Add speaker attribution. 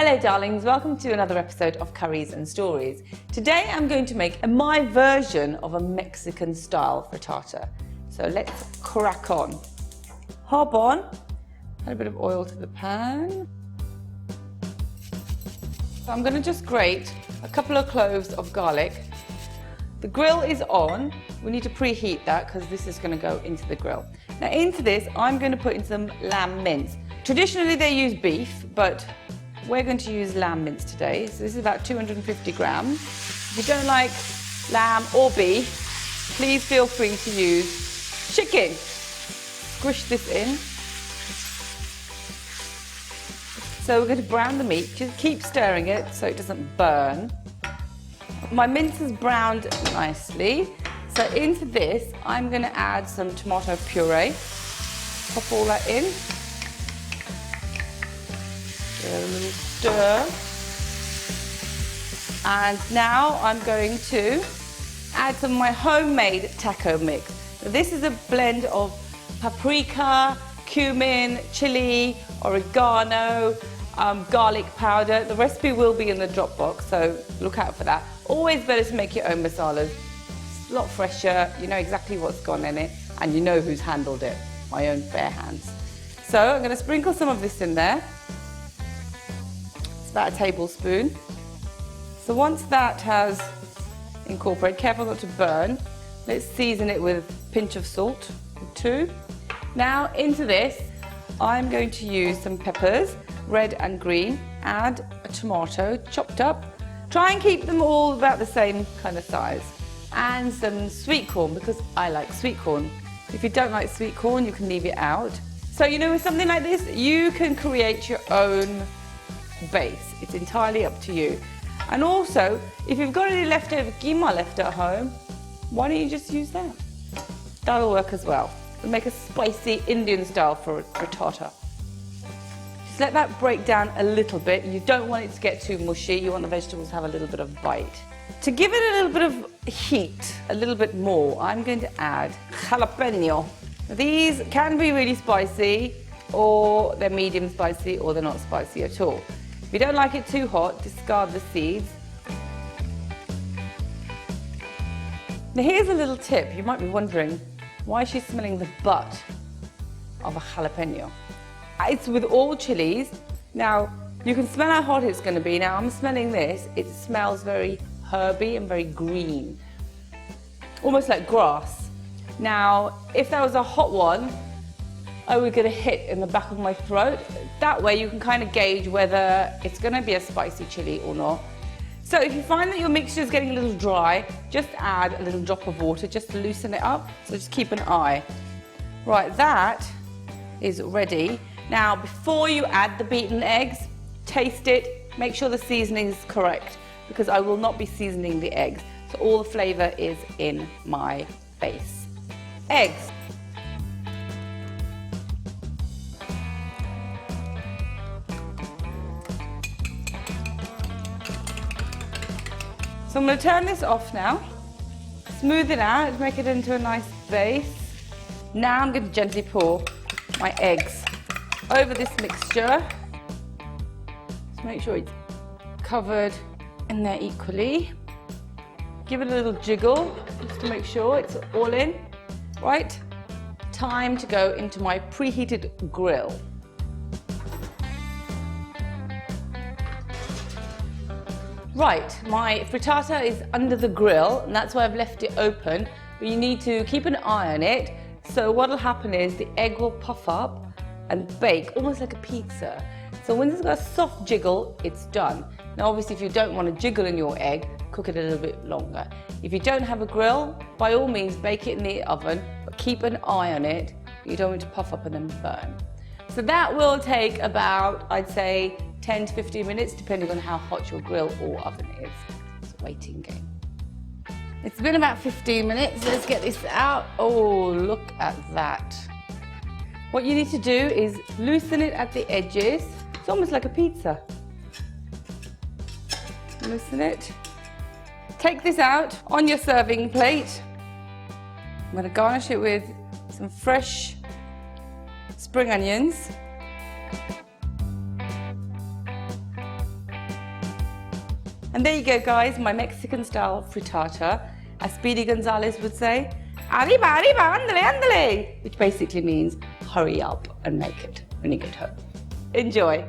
Speaker 1: Hello darlings, welcome to another episode of Curries and Stories. Today I'm going to make my version of a Mexican style frittata. So let's crack on. Hob on, add a bit of oil to the pan. So I'm going to just grate a couple of cloves of garlic. The grill is on. We need to preheat that because this is going to go into the grill. Now into this I'm going to put in some lamb mince. Traditionally they use beef, but we're going to use lamb mince today. So this is about 250 grams. If you don't like lamb or beef, please feel free to use chicken. Squish this in. So we're going to brown the meat. Just keep stirring it so it doesn't burn. My mince is browned nicely. So into this, I'm going to add some tomato puree. Pop all that in. Give it a little stir. And now I'm going to add some of my homemade taco mix. Now this is a blend of paprika, cumin, chili, oregano, garlic powder. The recipe will be in the Dropbox, so look out for that. Always better to make your own masalas. It's a lot fresher, you know exactly what's gone in it, and you know who's handled it. My own bare hands. So I'm going to sprinkle some of this in there. It's about a tablespoon. So once that has incorporated, careful not to burn, let's season it with a pinch of salt, 2. Now into this, I'm going to use some peppers, red and green, add a tomato chopped up. Try and keep them all about the same kind of size. And some sweet corn, because I like sweet corn. If you don't like sweet corn, you can leave it out. So you know, with something like this, you can create your own base. It's entirely up to you. And also, if you've got any leftover keema left at home, why don't you just use that? That'll work as well. It'll make a spicy Indian style for frittata. Just let that break down a little bit. You don't want it to get too mushy. You want the vegetables to have a little bit of bite. To give it a little bit of heat, a little bit more, I'm going to add jalapeno. These can be really spicy, or they're medium spicy, or they're not spicy at all. If you don't like it too hot, discard the seeds. Now here's a little tip. You might be wondering, why is she smelling the butt of a jalapeno? It's with all chilies. Now, you can smell how hot it's going to be. Now I'm smelling this. It smells very herby and very green. Almost like grass. Now, if that was a hot one, I would get a hit in the back of my throat. That way you can kind of gauge whether it's going to be a spicy chili or not. So if you find that your mixture is getting a little dry, just add a little drop of water just to loosen it up. So just keep an eye. Right, that is ready. Now, before you add the beaten eggs, taste it, make sure the seasoning is correct, because I will not be seasoning the eggs. So all the flavour is in my base. Eggs. So I'm going to turn this off now, smooth it out, make it into a nice base. Now I'm going to gently pour my eggs over this mixture. Just make sure it's covered in there equally. Give it a little jiggle just to make sure it's all in. Right, time to go into my preheated grill. Right, my frittata is under the grill, and that's why I've left it open, but you need to keep an eye on it. So what'll happen is the egg will puff up and bake, almost like a pizza. So when it's got a soft jiggle, it's done. Now obviously if you don't want to jiggle in your egg, cook it a little bit longer. If you don't have a grill, by all means bake it in the oven, but keep an eye on it. You don't want it to puff up and then burn. So that will take about, I'd say, 10 to 15 minutes, depending on how hot your grill or oven is. It's a waiting game. It's been about 15 minutes. Let's get this out. Oh, look at that. What you need to do is loosen it at the edges. It's almost like a pizza. Loosen it. Take this out on your serving plate. I'm going to garnish it with some fresh spring onions. And there you go, guys, my Mexican style frittata. As Speedy Gonzalez would say, arriba, arriba, andale, andale, which basically means hurry up and make it when you get home. Enjoy.